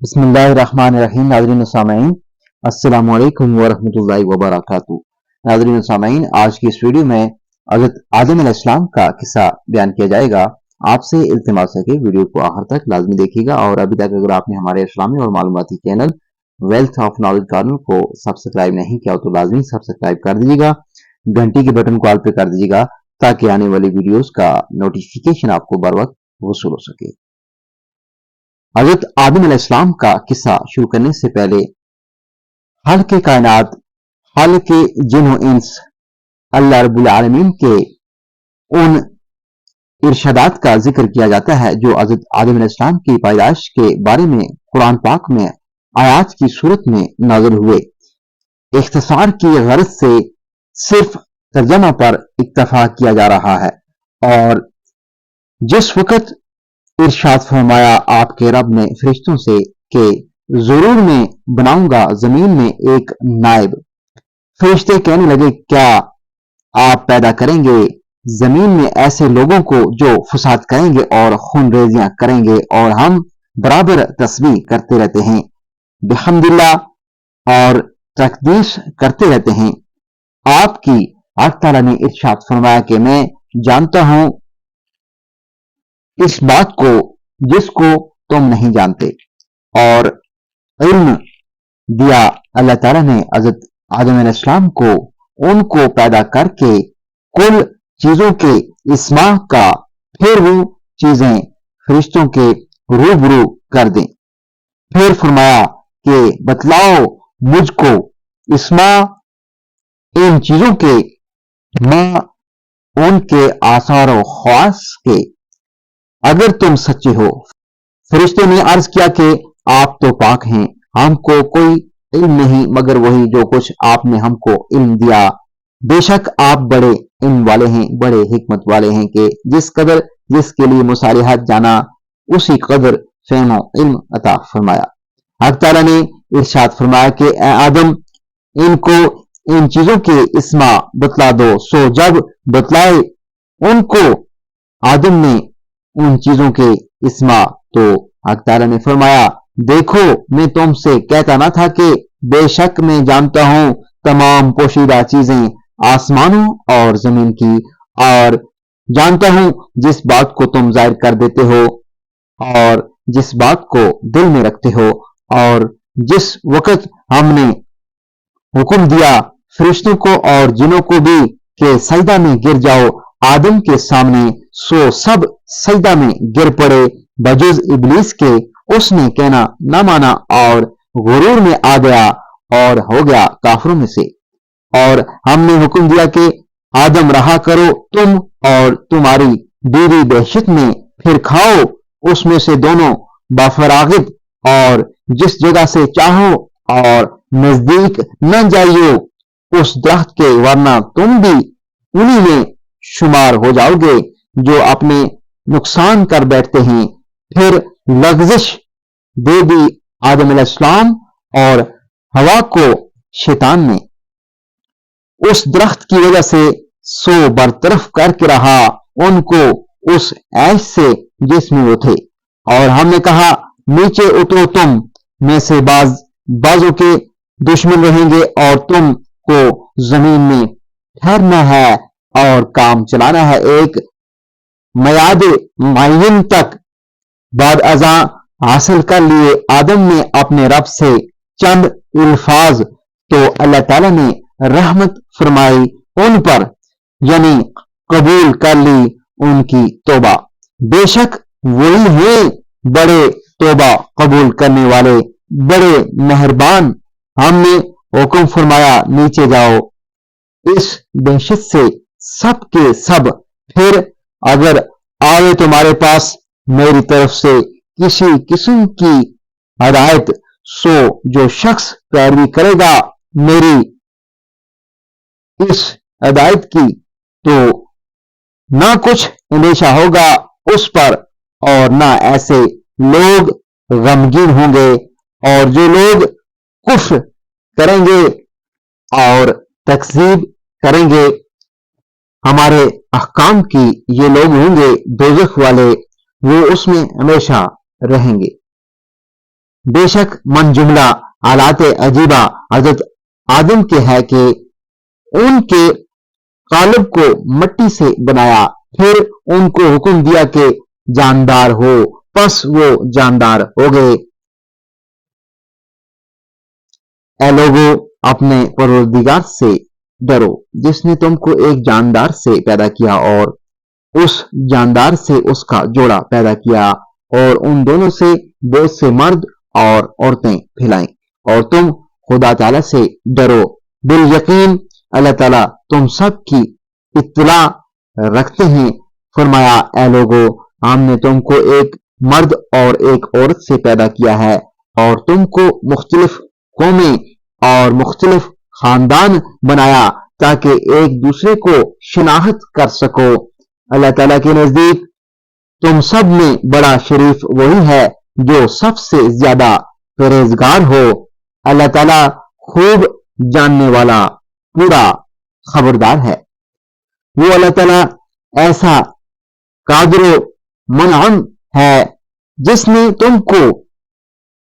बिस्मिल्लाहिर्रहमानिर्रहीम। नाज़रीन व सामईन, अस्सलामु अलैकुम व रहमतुल्लाहि व बरकातुहू। नाज़रीन व सामईन, आज की इस वीडियो में हज़रत आदम अलैहिस्सलाम का किस्सा बयान किया जाएगा। आपसे इल्तिमास है कि वीडियो को आखिर तक लाजमी देखिएगा और अभी तक अगर आपने हमारे इस्लामी और मालूमाती channel wealth of knowledge corner को सब्सक्राइब नहीं किया तो लाजमी सब्सक्राइब कर दीजिएगा, घंटी के बटन को ऑल पे कर दीजिएगा ताकि आने वाली वीडियोस का नोटिफिकेशन आपको बर वक्त वसूल हो सके। हजरत आदम अलैहिस्सलाम का किस्सा शुरू करने से पहले खालिक़े कायनात, खालिक़े जिन व इंस अल्लाह रब्बुल आलमीन के उन इरशादात का जिक्र किया जाता है जो हजरत आदम अलैहिस्सलाम की पैदाइश के बारे में कुरान पाक में आयात की सूरत में नाज़िल हुए। इख्तिसार की गरज से सिर्फ तर्जमा पर इक्तफा किया जा रहा है और जिस वक्त इरशाद फरमाया आपके रब ने फरिश्तों से कि जरूर मैं बनाऊंगा जमीन में एक नायब। फरिश्ते कहने लगे, क्या आप पैदा करेंगे जमीन में ऐसे लोगों को जो फसाद करेंगे और खून रेजियां करेंगे और हम बराबर तस्बीह करते रहते हैं, बिहम्दिल्लाह और तकदीस करते रहते हैं आपकी। अल्लाह ताला ने इरशाद फरमाया कि मैं जानता हूं इस बात को जिसको तुम नहीं जानते, और इल्म दिया अल्लाह ताला ने हज़रत आदम अलैहिस्सलाम को उनको पैदा करके कुल चीजों के इस्मा का, फिर वो चीजें फरिश्तों के रूबरू कर दें। फिर फरमाया कि बतलाओ मुझको इस्मा इन चीजों के, मैं उनके आसार व ख्वास के, अगर तुम सच्चे हो। फरिश्तों ने अर्ज किया कि आप तो पाक हैं, हमको कोई इल्म नहीं मगर वही जो कुछ आपने हमको इल्म दिया। बेशक आप बड़े इल्म वाले हैं, बड़े हिकमत वाले हैं कि जिस कदर जिसके लिए मुसालिहत जाना उसी कदर फहम इल्म अता फरमाया। अल्लाह ताला ने इरशाद फरमाया कि ए आदम, इनको इन चीजों के इस्मा बतला दो। सो जब बतलाए उनको आदम ने उन चीजों के इस्मा, तो अल्लाह ताला ने फरमाया, देखो मैं तुमसे कहता ना था कि बेशक मैं जानता हूं तमाम पोशीदा चीजें आसमानों और जमीन की, और जानता हूं जिस बात को तुम जाहिर कर देते हो और जिस बात को दिल में रखते हो। और जिस वक्त हमने हुक्म दिया फरिश्तों को और जिनों को भी कि सजदा में गिर जाओ आदम के सामने, सो सब सजदा में गिर पड़े बजुज इब्लीस के। उसने कहना न माना और गुरूर में आ गया और हो गया काफिरों में से। और हमने हुक्म दिया कि आदम रहा करो तुम और तुम्हारी बीवी दहशत में, फिर खाओ उसमें से दोनों बाफरागित, और जिस जगह से चाहो और नजदीक न जाइयो उस दरख्त के, वरना तुम भी उन्हीं में शुमार हो जाओगे जो अपने नुकसान कर बैठते हैं। फिर लग़ज़िश दे दी आदम अलैहिस्सलाम और हवा को शैतान ने उस दरख्त की वजह से, सो बरतरफ करके रहा उनको उस ऐश से जिसमें वो थे। और हमने कहा नीचे उतरो, तुम में से बाजों के दुश्मन रहेंगे और तुम को जमीन में ठहरना है और काम चलाना है एक मयाद मुअय्यन तक। बाद अज़ा हासिल कर लिए आदम ने अपने रब से चंद अल्फाज, तो अल्लाह ताला ने रहमत फरमाई उन पर, यानी कबूल कर ली उनकी तौबा। बेशक वही है बड़े तौबा कबूल करने वाले, बड़े मेहरबान। हमने हुक्म फरमाया नीचे जाओ इस दहशत से सब के सब, फिर अगर आए तुम्हारे पास मेरी तरफ से किसी किस्म की हदायत, सो जो शख्स पैरवी करेगा मेरी इस हदायत की, तो ना कुछ अंदेशा होगा उस पर और ना ऐसे लोग गमगीन होंगे। और जो लोग कुफ्र करेंगे और तकज़ीब करेंगे हमारे अहकाम की, ये लोग होंगे दोज़ख वाले, वो उसमें हमेशा रहेंगे। بے شک من جملہ آلات عجیبہ حضرت آدم کے ہے کہ ان کے قالب کو مٹی سے بنایا، پھر ان کو حکم دیا کہ جاندار ہو، پس وہ جاندار ہو گئے۔ اے لوگو، اپنے پروردگار سے ڈرو جس نے تم کو ایک جاندار سے پیدا کیا اور اس جاندار سے اس کا جوڑا پیدا کیا، اور ان دونوں سے بہت سے مرد اور عورتیں پھیلائیں، اور تم خدا تعالی سے ڈرو۔ بالیقین اللہ تعالیٰ تم سب کی اطلاع رکھتے ہیں۔ فرمایا اے لوگو، ہم نے تم کو ایک مرد اور ایک عورت سے پیدا کیا ہے، اور تم کو مختلف قومیں اور مختلف خاندان بنایا تاکہ ایک دوسرے کو شناخت کر سکو۔ اللہ تعالیٰ کے نزدیک تم سب میں بڑا شریف وہی ہے جو سب سے زیادہ پرہیزگار ہو۔ اللہ تعالیٰ خوب جاننے والا، پورا خبردار ہے۔ وہ اللہ تعالیٰ ایسا قادر و منعم ہے جس نے تم کو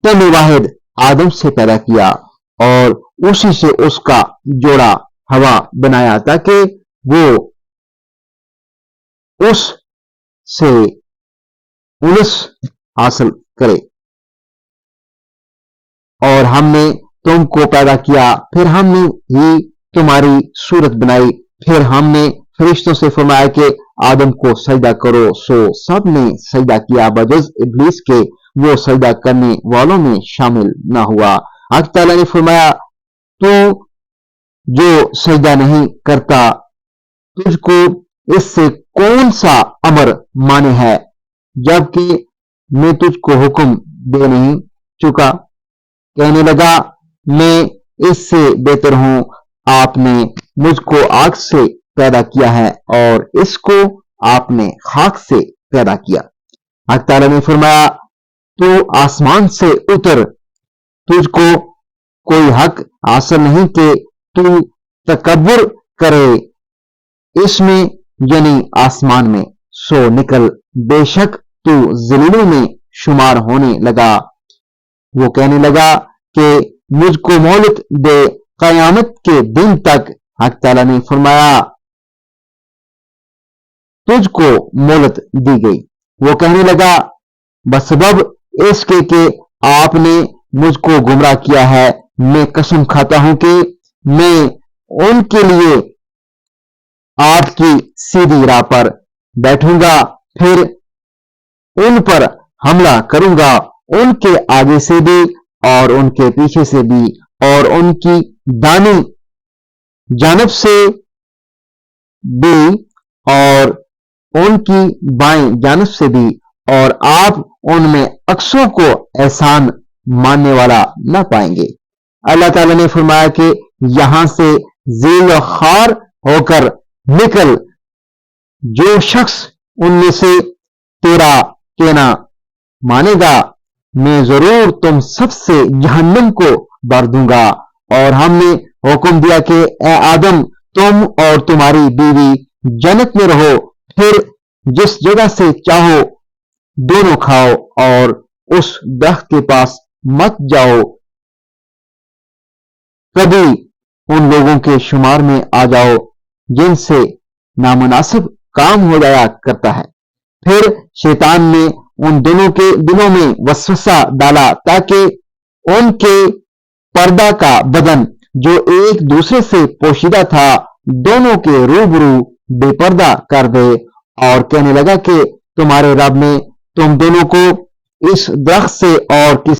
تن واحد آدم سے پیدا کیا اور اسی سے اس کا جوڑا ہوا بنایا تاکہ وہ اس سے انس حاصل کرے۔ اور ہم نے تم کو پیدا کیا، پھر ہم نے ہی تمہاری صورت بنائی، پھر ہم نے فرشتوں سے فرمایا کہ آدم کو سجدہ کرو، سو سب نے سجدہ کیا بجز ابلیس کے، وہ سجدہ کرنے والوں میں شامل نہ ہوا۔ حق تعالیٰ نے فرمایا تو جو سجدہ نہیں کرتا تجھ کو اس سے کون سا امر مانے ہے، جبکہ میں تجھ کو حکم دے نہیں چکا؟ کہنے لگا میں اس سے بہتر ہوں، آپ نے مجھ کو آگ سے پیدا کیا ہے اور اس کو آپ نے خاک سے پیدا کیا۔ حق تعالیٰ نے فرمایا تو آسمان سے اتر، تجھ کو کوئی حق حاصل نہیں کہ تو تکبر کرے اس میں یعنی آسمان میں، سو نکل، بے شک تو ذلیلوں میں شمار ہونے لگا۔ وہ کہنے لگا کہ مجھ کو مہلت دے قیامت کے دن تک۔ حق تعالیٰ نے فرمایا تجھ کو مہلت دی گئی۔ وہ کہنے لگا بسبب اس کے کہ آپ نے مجھ کو گمراہ کیا ہے، میں قسم کھاتا ہوں کہ میں ان کے لیے آپ کی سیدھی راہ پر بیٹھوں گا، پھر ان پر حملہ کروں گا، ان کے آگے سے بھی اور ان کے پیچھے سے بھی، اور ان کی دائیں جانب سے بھی اور ان کی بائیں جانب سے بھی، اور آپ ان میں اکثروں کو احسان ماننے والا نہ پائیں گے۔ اللہ تعالیٰ نے فرمایا کہ یہاں سے ذیل و خوار ہو کر نکل، جو شخص ان میں سے تیرا کہنا مانے گا میں ضرور تم سب سے جہنم کو بھر دوں گا۔ اور ہم نے حکم دیا کہ اے آدم تم اور تمہاری بیوی جنت میں رہو، پھر جس جگہ سے چاہو دونوں کھاؤ اور اس درخت کے پاس مت جاؤ، کبھی ان لوگوں کے شمار میں آ جاؤ جن سے نامناسب کام ہو جایا کرتا ہے۔ پھر شیطان نے ان دونوں کے دلوں میں وسوسہ ڈالا تاکہ ان کے پردہ کا بدن جو ایک دوسرے سے پوشیدہ تھا دونوں کے روبرو بے پردہ کر دے، اور کہنے لگا کہ تمہارے رب نے تم دونوں کو اس درخت سے اور کسی